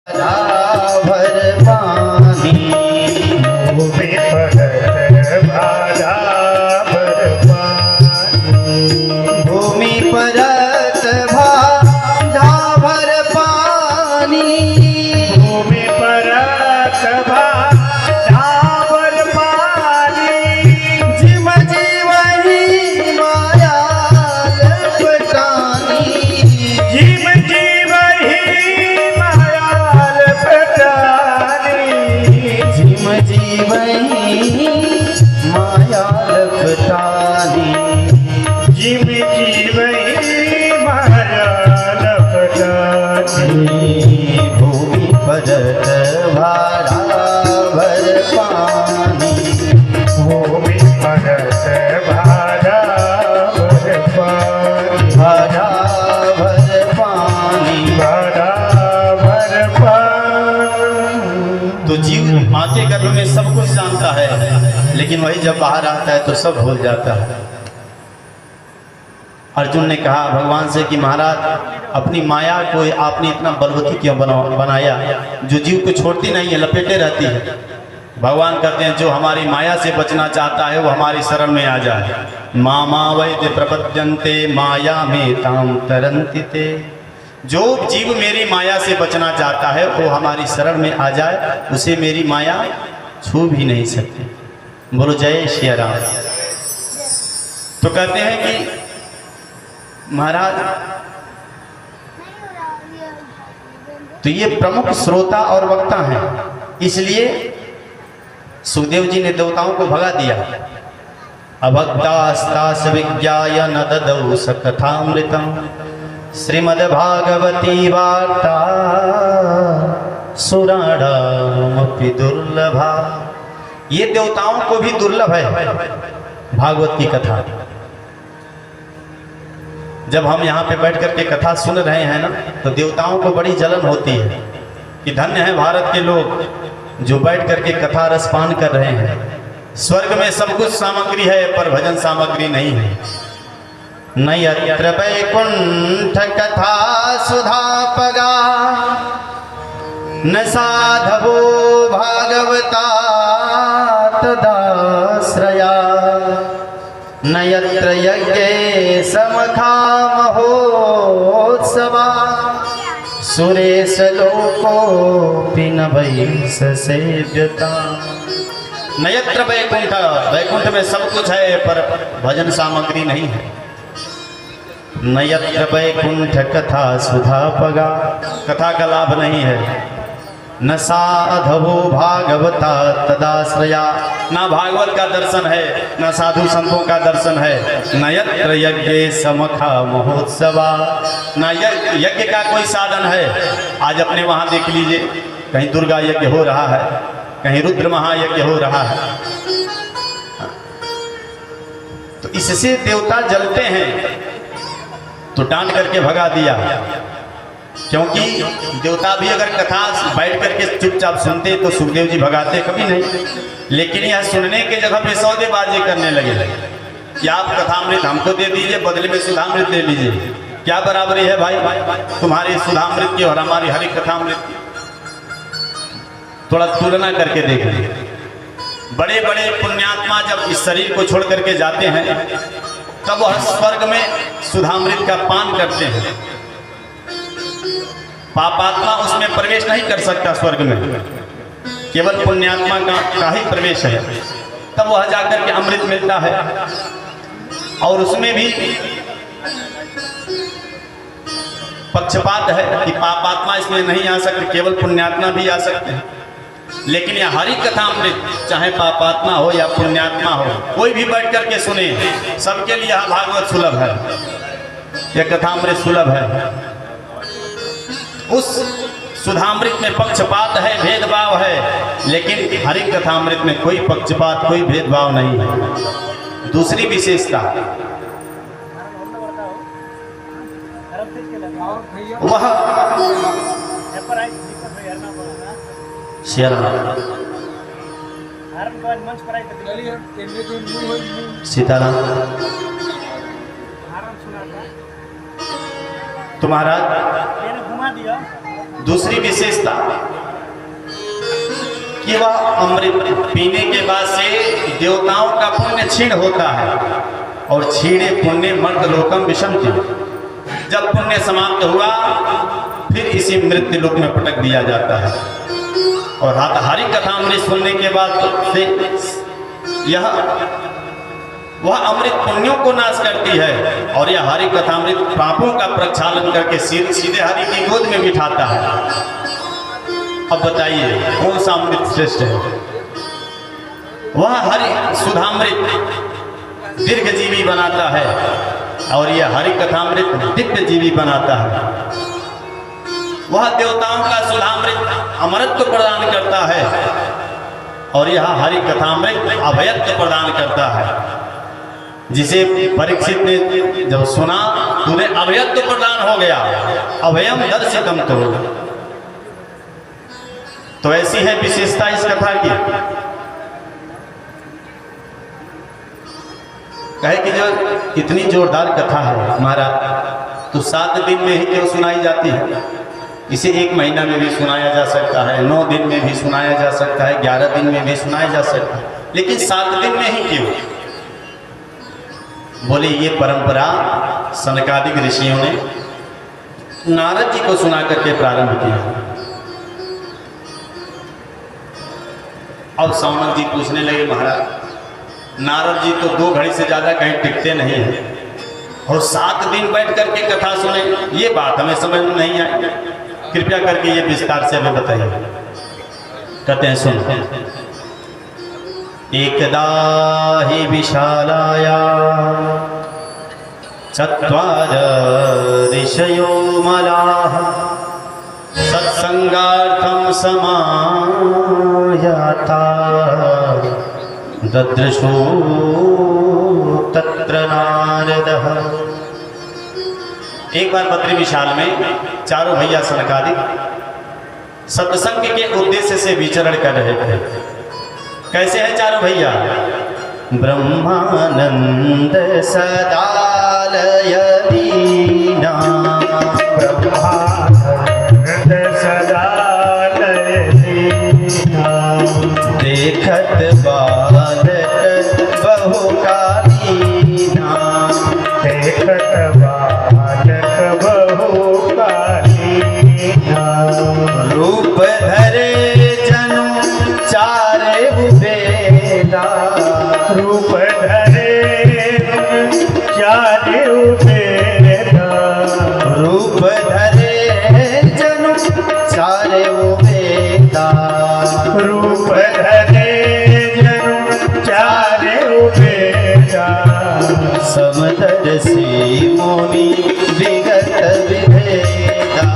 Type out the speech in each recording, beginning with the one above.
भर पानी भूमि परत भारा भर पानी भूमि परत भारा भर पानी भूमि परत भारा भर पानी जिम जीवही माया लपटानी जीव जीवही मायाल पटानी जिम जीवही माया लपटानी जीव जीवही मायाल पटानी भूमि परत भारा भर पानी भूमि परत भारा भर पानी भारा भर पानी भारा भर पानी। तो जीव माँ के गर्भ में सब कुछ जानता है, लेकिन वही जब बाहर आता है तो सब भूल जाता है। अर्जुन ने कहा भगवान से कि महाराज अपनी माया को आपने इतना बलवती क्यों बनाया, जो जीव को छोड़ती नहीं है, लपेटे रहती है। भगवान कहते हैं जो हमारी माया से बचना चाहता है वो हमारी शरण में आ जाए। मामा वैद्य प्रपद्यन्ते माया में ताम तरन्ति ते। जो जीव मेरी माया से बचना चाहता है वो हमारी शरण में आ जाए, उसे मेरी माया छू भी नहीं सकती। बोलो जय श्री राम। तो कहते हैं कि महाराज तो ये प्रमुख श्रोता और वक्ता हैं, इसलिए सुखदेव जी ने देवताओं को भगा दिया। अभक्तास्तास विज्ञाय न ददौ सकथामृतम श्रीमद्भागवती वार्ता सुराणामपि दुर्लभा। ये देवताओं को भी दुर्लभ है भागवत की कथा। जब हम यहाँ पे बैठ करके कथा सुन रहे हैं ना, तो देवताओं को बड़ी जलन होती है कि धन्य है भारत के लोग जो बैठ करके कथा रसपान कर रहे हैं। स्वर्ग में सब कुछ सामग्री है पर भजन सामग्री नहीं है। न यत्र वैकुंठ कथा सुधापगा न साधवो भागवता तदाश्रया न यत्र यज्ञे समखामहोत्सवा सुरेश लोकोऽपि न वैस सेव्यता। न यत्र वैकुंठ, वैकुंठ में सब कुछ है पर भजन सामग्री नहीं है। न यत्र वैकुंठ कथा सुधापगा, कथा का लाभ नहीं है। न साधवो भागवता तदाश्रया, ना भागवत का दर्शन है, न साधु संतों का दर्शन है। न यत्र यज्ञ समखा महोत्सवा, न यज्ञ का कोई साधन है। आज अपने वहाँ देख लीजिए, कहीं दुर्गा यज्ञ हो रहा है, कहीं रुद्र महायज्ञ हो रहा है। तो इससे देवता जलते हैं, तो डांट करके भगा दिया। क्योंकि देवता भी अगर कथा बैठ करके चुपचाप सुनते तो सुखदेव जी भगाते कभी नहीं, लेकिन यह सुनने के जगह पे सौदेबाजी करने लगे कि आप कथामृत हमको दे दीजिए, बदले में सुधामृत दे लीजिए। क्या बराबरी है भाई तुम्हारी सुधामृत की और हमारी हरि कथामृत की? थोड़ा तुलना करके देख लीजिए। बड़े बड़े पुण्यात्मा जब इस शरीर को छोड़ करके जाते हैं तब वह स्वर्ग में सुधामृत का पान करते हैं। पापात्मा उसमें प्रवेश नहीं कर सकता स्वर्ग में, केवल पुण्यात्मा का ही प्रवेश है। तब वह जाकर के अमृत मिलता है, और उसमें भी पक्षपात है कि पापात्मा इसमें नहीं आ सकते, केवल पुण्यात्मा भी आ सकते हैं। लेकिन यह हरि कथा अमृत चाहे पापात्मा हो या पुण्यात्मा हो, कोई भी बैठ करके सुने, सबके लिए यह भागवत सुलभ है, यह कथामृत सुलभ है। उस सुधामृत में पक्षपात है, भेदभाव है, लेकिन हरि कथामृत में कोई पक्षपात कोई भेदभाव नहीं है। दूसरी विशेषता वह सीताराम तो महाराज दूसरी विशेषता कि वह अमृत पीने के बाद से देवताओं का पुण्य क्षीण होता है और क्षीणे पुण्य मर्तलोकम विषमति। जब पुण्य समाप्त हुआ फिर इसी मृत्यु लोक में पटक दिया जाता है। और हरि कथा अमृत सुनने के बाद से यह वह अमृत पुण्यों को नाश करती है और यह हरि कथा अमृत पापों का प्रक्षालन करके सीधे हरि की गोद में बिठाता है। अब बताइए कौन सा अमृत श्रेष्ठ है? वह हरि सुधामृत दीर्घ जीवी बनाता है और यह हरि कथामृत दिव्य जीवी बनाता है। वह देवताओं का सुधामृत अमरत्व प्रदान करता है और यह हरि कथामृत अभयत्व प्रदान करता है। जिसे परीक्षित ने जब सुना तो उन्हें अभयत्व प्रदान हो गया, अभयम दर्शितम तो ऐसी है विशेषता इस कथा की। कहे कि जो इतनी जोरदार कथा है हमारा तो 7 दिन में ही क्यों सुनाई जाती है? इसे 1 महीना में भी सुनाया जा सकता है, 9 दिन में भी सुनाया जा सकता है, 11 दिन में भी सुनाया जा सकता है, लेकिन 7 दिन में ही क्यों? बोले ये परंपरा सनकादिक ऋषियों ने नारद जी को सुना करके प्रारंभ किया। अब सौनक जी पूछने लगे महाराज नारद जी तो 2 घड़ी से ज्यादा कहीं टिकते नहीं हैं और 7 दिन बैठ करके कथा सुने, ये बात हमें समझ में नहीं आई। कृपया करके ये विस्तार से हमें बताइए। कहते हैं सुन। एकदा हि विशालाया चत्वार ऋषयो मलाः सत्संगार्थं समायाता ददृशो तत्र नारदः। एक बार बद्री विशाल में चारों भैया सनकादिक सत्संग के उद्देश्य से विचरण कर रहे थे। कैसे है चारों भैया? ब्रह्मानंद सदालय दीना, ब्रह्मानंद सदालय दीना, देखत बालक बहुकालीना, देखत बालक बहुकालीना, रूप धरे जनु चारे वेदा, रूप धरे चारे वेदा, रूप धरे जनु चारे वेदा, रूप धरे जनु चारे वेदा, समदर्शी मुनि विगत विभेदा,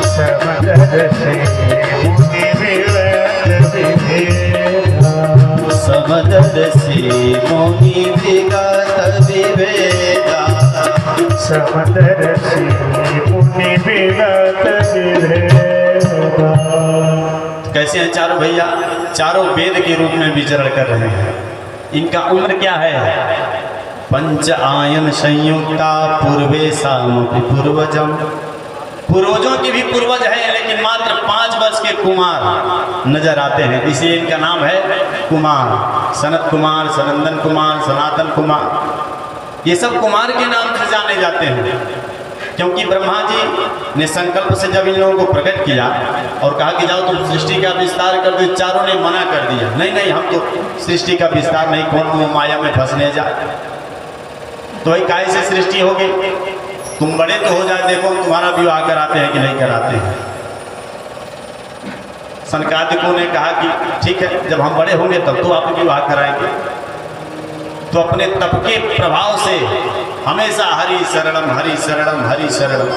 समदर्शी मुनि विगत विभेदा, समदर्शी मुनि विगत विभेदा, समदर्शी मुनि विगत विभेदा। कैसे हैं चारों भैया? चारों वेद के रूप में विचरण कर रहे हैं। इनका उम्र क्या है? पंच आयन संयुक्ता पूर्वे सामपि पूर्वजम। पूर्वजों के भी पूर्वज हैं लेकिन मात्र 5 वर्ष के कुमार नजर आते हैं, इसलिए इनका नाम है कुमार। सनत कुमार, सनंदन कुमार, सनातन कुमार, ये सब कुमार के नाम से जाने जाते हैं। क्योंकि ब्रह्मा जी ने संकल्प से जब इन लोगों को प्रकट किया और कहा कि जाओ तुम सृष्टि का विस्तार कर दो, चारों ने मना कर दिया। नहीं नहीं, हम तो सृष्टि का विस्तार नहीं, कौन तुम माया में फंसने जाए। तो भाई काय से सृष्टि होगी? तुम बड़े तो हो जाए, देखो तुम्हारा विवाह कराते हैं कि नहीं कराते हैं। सनकादिकों ने कहा कि ठीक है, जब हम बड़े होंगे तब तो आप विवाह कराएंगे। तो अपने तप के प्रभाव से हमेशा हरि शरणम हरि शरणम हरि शरणम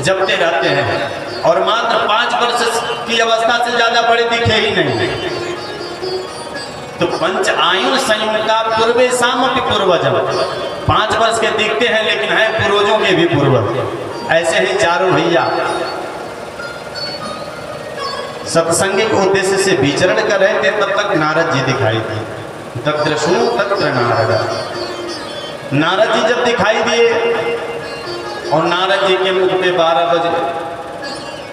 जपते रहते हैं और मात्र 5 वर्ष की अवस्था से ज्यादा बड़े दिखे ही नहीं। तो पंच आयु संयुक्ता पूर्वे सामपि पूर्वजम, 5 वर्ष के दिखते हैं लेकिन हैं पूर्वजों के भी पूर्वज। ऐसे ही चारों भैया सत्संग के उद्देश्य से विचरण कर रहे थे, तब तक नारद जी दिखाई दिए। तद्रशु तत्र नारद। नारद जी जब दिखाई दिए और नारद जी के मुख पे 12 बजे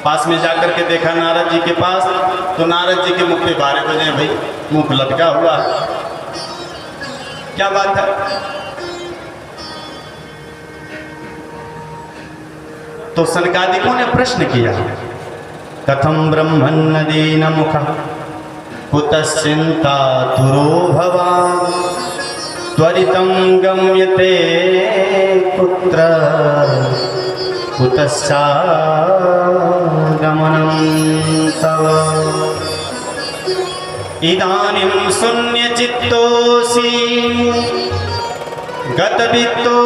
पास में जाकर के देखा नारद जी के पास, तो नारद जी के मुख पे 12 बजे भाई, मुख लटका हुआ है। क्या बात है? तो सनकादिकों ने प्रश्न किया, कथम ब्रह्मन्नदीन मुख कुतश्चिंता तुरो भवान् त्वरितं गम्यते कुत्र कुतश्चागमनं तव इदानीं शून्यचित्तोऽसि गतवित्तो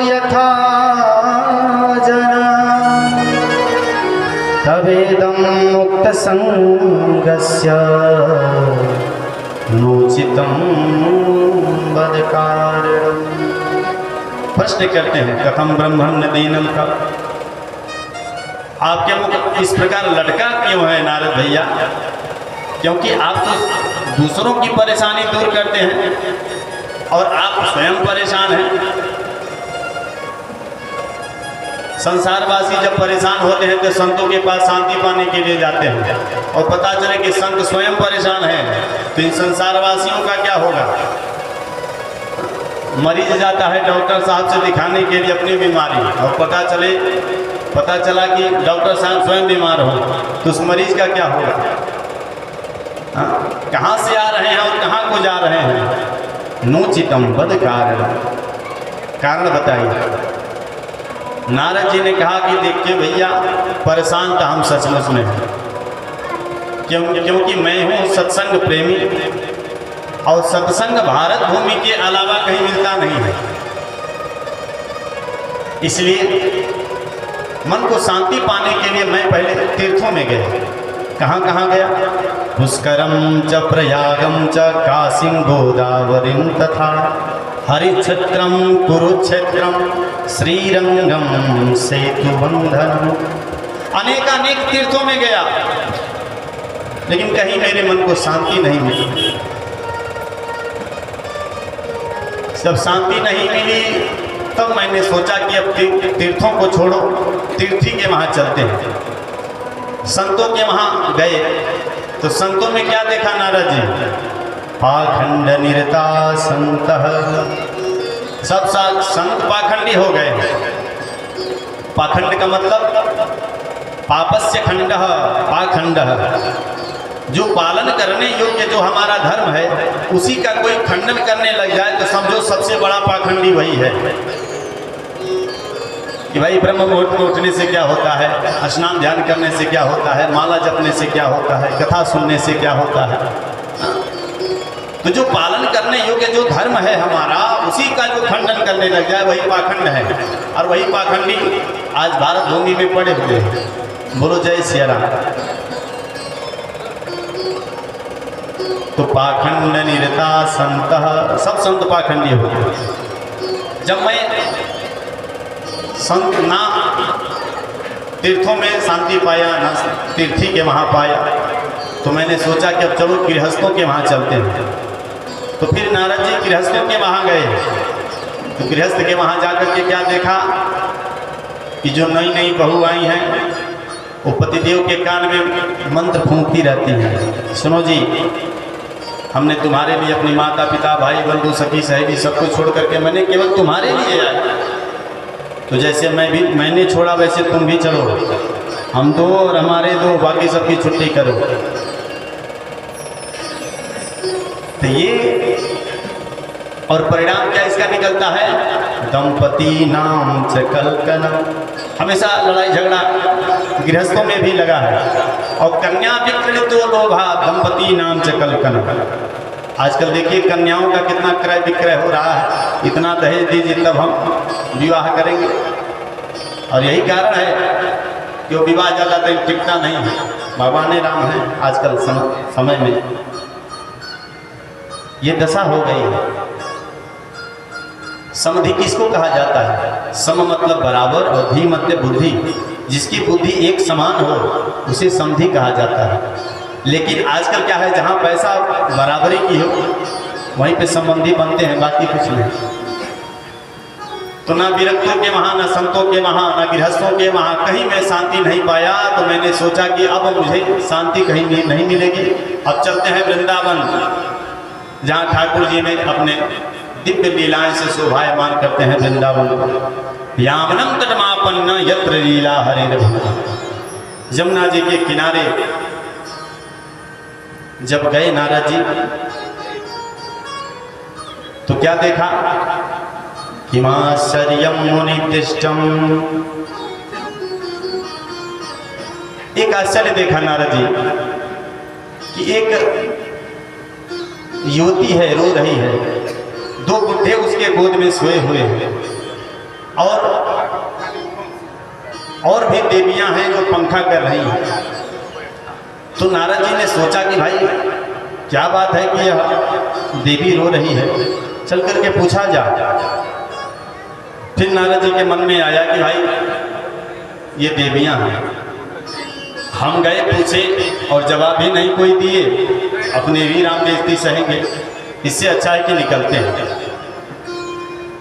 यथा जना तवेदं मुक्तसंगस्य नोचितं वदकारणम्। प्रश्न करते हैं, कथम ब्रह्मन्नदीनं का, आपके मुख इस प्रकार लटका क्यों है नारद भैया? क्योंकि आप तो दूसरों की परेशानी दूर करते हैं और आप स्वयं परेशान हैं। संसारवासी जब परेशान होते हैं तो संतों के पास शांति पाने के लिए जाते हैं, और पता चले कि संत स्वयं परेशान है, तो इन संसारवासियों का क्या होगा? मरीज जाता है डॉक्टर साहब से दिखाने के लिए अपनी बीमारी, और पता चला कि डॉक्टर साहब स्वयं बीमार हो, तो उस मरीज का क्या होगा? कहाँ से आ रहे हैं और कहाँ को जा रहे हैं? नोचितम वद कारण बताइए। नारद जी ने कहा कि देखिए भैया, परेशान तो हम सचमुच में हैं, क्योंकि मैं हूँ सत्संग प्रेमी, और सत्संग भारत भूमि के अलावा कहीं मिलता नहीं है। इसलिए मन को शांति पाने के लिए मैं पहले तीर्थों में गया। कहाँ गया? पुष्करम च प्रयागम च काशीं गोदावरीं तथा हरिक्षेत्रम कुरुक्षेत्रम श्रीरंगम सेतुबंधनम। अनेक तीर्थों में गया, लेकिन कहीं मेरे मन को शांति नहीं मिली। जब शांति नहीं मिली तब मैंने सोचा कि अब तीर्थों को छोड़ो, तीर्थी के वहाँ चलते हैं। संतों के वहाँ गए तो संतों में क्या देखा नारद जी? पाखंड निरता संत, सब संत पाखंडी हो गए। पाखंड का मतलब पापस्य खंड, पाखंड, जो पालन करने योग्य जो हमारा धर्म है उसी का कोई खंडन करने लग जाए तो समझो सबसे बड़ा पाखंडी वही है। कि भाई ब्रह्म मुहूर्त में उठने से क्या होता है, स्नान ध्यान करने से क्या होता है, माला जपने से क्या होता है, कथा सुनने से क्या होता है। तो जो पालन करने योग्य जो धर्म है हमारा, उसी का जो खंडन करने लग जाए वही पाखंड है। और वही पाखंडी आज भारत भूमि में पड़े हुए हैं। बोलो जय सिया राम। तो पाखंड निरता संत, सब संत पाखंडी हो गए। जब मैं संत ना तीर्थों में शांति पाया, ना तीर्थी के वहाँ पाया, तो मैंने सोचा कि अब चलो गृहस्थों के वहाँ चलते हैं। तो फिर नारद जी गृहस्थों के वहाँ गए। तो गृहस्थ के वहाँ जाकर के क्या देखा कि जो नई बहू आई हैं वो पतिदेव के कान में मंत्र फूंकती रहती हैं, सुनो जी हमने तुम्हारे लिए अपनी माता पिता भाई बंधु सखी सहेली सबको छोड़ करके मैंने केवल तुम्हारे लिए आया। तो जैसे मैंने छोड़ा वैसे तुम भी चलो, हम दो और हमारे दो, बाकी सबकी छुट्टी करो। तो ये और परिणाम क्या इसका निकलता है? दंपति नाम च कलकन। हमेशा लड़ाई झगड़ा गृहस्थों में भी लगा है। और कन्या विक्रय लोभा दंपति नाम च कलकन। आजकल देखिए कन्याओं का कितना क्रय विक्रय हो रहा है, इतना दहेज दीजिए तब हम विवाह करेंगे। और यही कारण है कि वो विवाह ज़्यादा देर टिकता नहीं है। भगवान राम है आजकल समय में ये दशा हो गई है। समधि किसको कहा जाता है? सम मतलब बराबर और धी मतलब बुद्धि। जिसकी बुद्धि एक समान हो उसे समधि कहा जाता है। लेकिन आजकल क्या है, जहाँ पैसा बराबरी की हो वहीं पे संबंधी बनते हैं, बाकी कुछ नहीं। तो ना विरक्तों के वहाँ, ना संतों के वहाँ, ना गृहस्थों के वहाँ कहीं मैं शांति नहीं पाया। तो मैंने सोचा कि अब मुझे शांति कहीं नहीं मिलेगी। अब चलते हैं वृंदावन, जहाँ ठाकुर जी ने अपने दिव्य लीलाएं से शोभायमान करते हैं वृंदावन। यावनम तटमापन्न यत्र लीला हरे। यमुना जी के किनारे जब गए नारद जी तो क्या देखा? हिमाश्चर्यम मुनिदिष्टम। एक आश्चर्य देखा नारद जी कि एक युवती है, रो रही है, दो बुढ़े उसके गोद में सोए हुए हैं और भी देवियां हैं जो पंखा कर रही हैं। तो नारद जी ने सोचा कि भाई क्या बात है कि यह देवी रो रही है, चल करके पूछा जा। फिर नारद जी के मन में आया कि भाई ये देवियां हैं। हम गए, पूछे और जवाब भी नहीं कोई दिए, अपने वीर राम बेइज्जती सहेंगे, इससे अच्छा है कि निकलते हैं।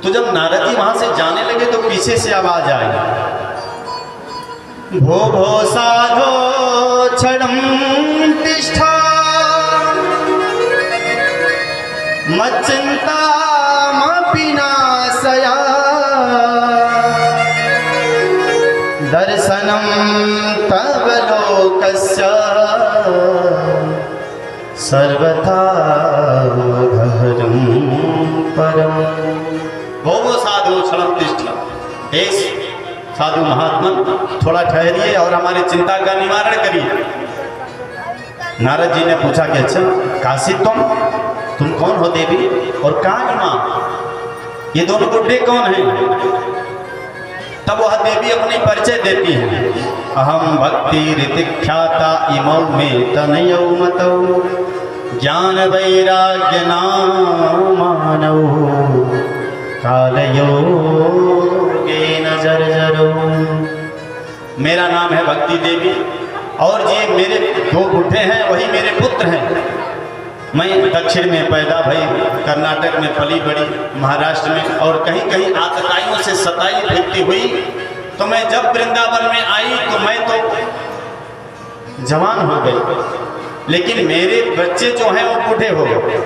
तो जब नारद जी वहां से जाने लगे तो पीछे से आवाज आई, भो भो साधो क्षणं तिष्ठा मच्चिन्तामपि नाशया दर्शनं तव लोकस्य सर्वथा घहरं परम। भो साधु क्षणं तिष्ठा। हे साधु महात्मा, थोड़ा ठहरिए और हमारी चिंता का निवारण करिए। नारद जी ने पूछा कि अच्छा काशी तुम कौन हो देवी, और कहाँ माँ, ये दोनों बुढ़े कौन हैं? तब वह देवी अपनी परिचय देती है, अहम भक्ति ऋतिख्याता इमौ में तनयौ मतौ ज्ञान वैराग्य नामानौ कालयोगेन जर्जरौ। मेरा नाम है भक्ति देवी और ये मेरे दो बुढ़े हैं, वही मेरे पुत्र हैं। मैं दक्षिण में पैदा भई, कर्नाटक में पली बड़ी, महाराष्ट्र में, और कहीं कहीं आतताइयों से सताई फिरती हुई। तो मैं जब वृंदावन में आई तो मैं तो जवान हो गई, लेकिन मेरे बच्चे जो हैं वो बूढ़े हो गए।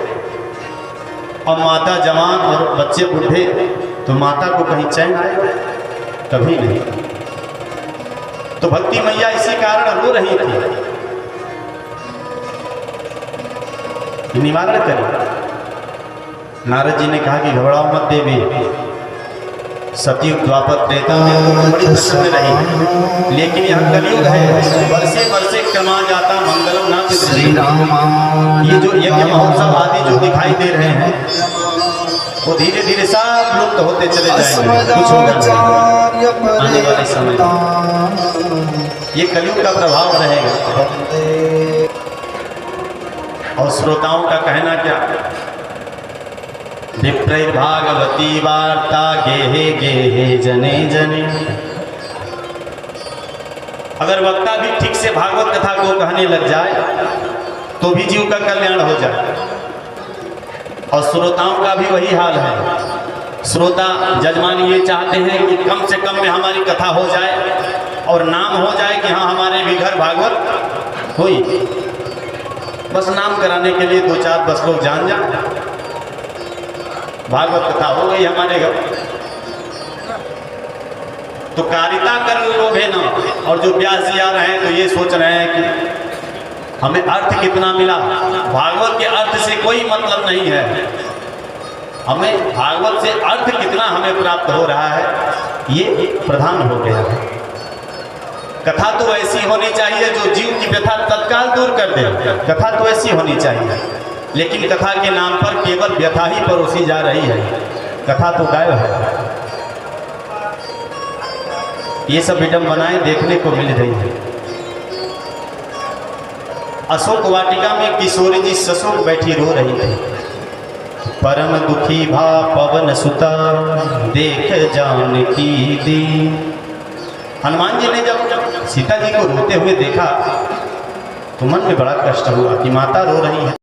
और माता जवान और बच्चे बूढ़े, तो माता को कहीं चैन आएगा? कभी नहीं। तो भक्ति मैया इसी कारण रो रही थी, निवारण करें। नारद जी ने कहा कि घबराओ मत देवी, सतयुग द्वापर त्रेता में तो बड़ी प्रसन्न रही, लेकिन यह कलयुग है, वर्षे वर्षे क्रमा जाता मंगलम नाथ श्री राम। ये जो यज्ञ महोत्सव आदि जो दिखाई दे रहे हैं वो धीरे धीरे सब लुप्त होते चले जाएंगे, कुछ होगा आने वाले समय। ये कलयुग का प्रभाव रहेगा। और श्रोताओं का कहना क्या? विप्रय भागवती वार्ता गेहे गेहे जने जने। अगर वक्ता भी ठीक से भागवत कथा को कहने लग जाए तो भी जीव का कल्याण हो जाए, और श्रोताओं का भी वही हाल है। श्रोता जजमान ये चाहते हैं कि कम से कम में हमारी कथा हो जाए और नाम हो जाए कि हाँ हमारे भी घर भागवत हुई। बस नाम कराने के लिए 2-4 बस लोग जान जाए, भागवत कथा हो गई हमारे घर। तो कारिता कर लोभे ना। और जो व्यास जी आ रहे हैं तो ये सोच रहे हैं कि हमें अर्थ कितना मिला। भागवत के अर्थ से कोई मतलब नहीं है, हमें भागवत से अर्थ कितना हमें प्राप्त हो रहा है ये प्रधान हो गया है। कथा तो ऐसी होनी चाहिए जो जीव की व्यथा तत्काल दूर कर दे। कथा तो ऐसी होनी चाहिए, लेकिन कथा के नाम पर केवल व्यथा ही परोसी जा रही है, कथा तो गायब है। ये सब विडंबनाएं देखने को मिल रही है। अशोक वाटिका में किशोरी जी ससुर बैठी रो रही थी। परम दुखी भा पवन सुता देख जानकी दी। हनुमान जी ने जब सीता जी को रोते हुए देखा तो मन में बड़ा कष्ट हुआ कि माता रो रही है।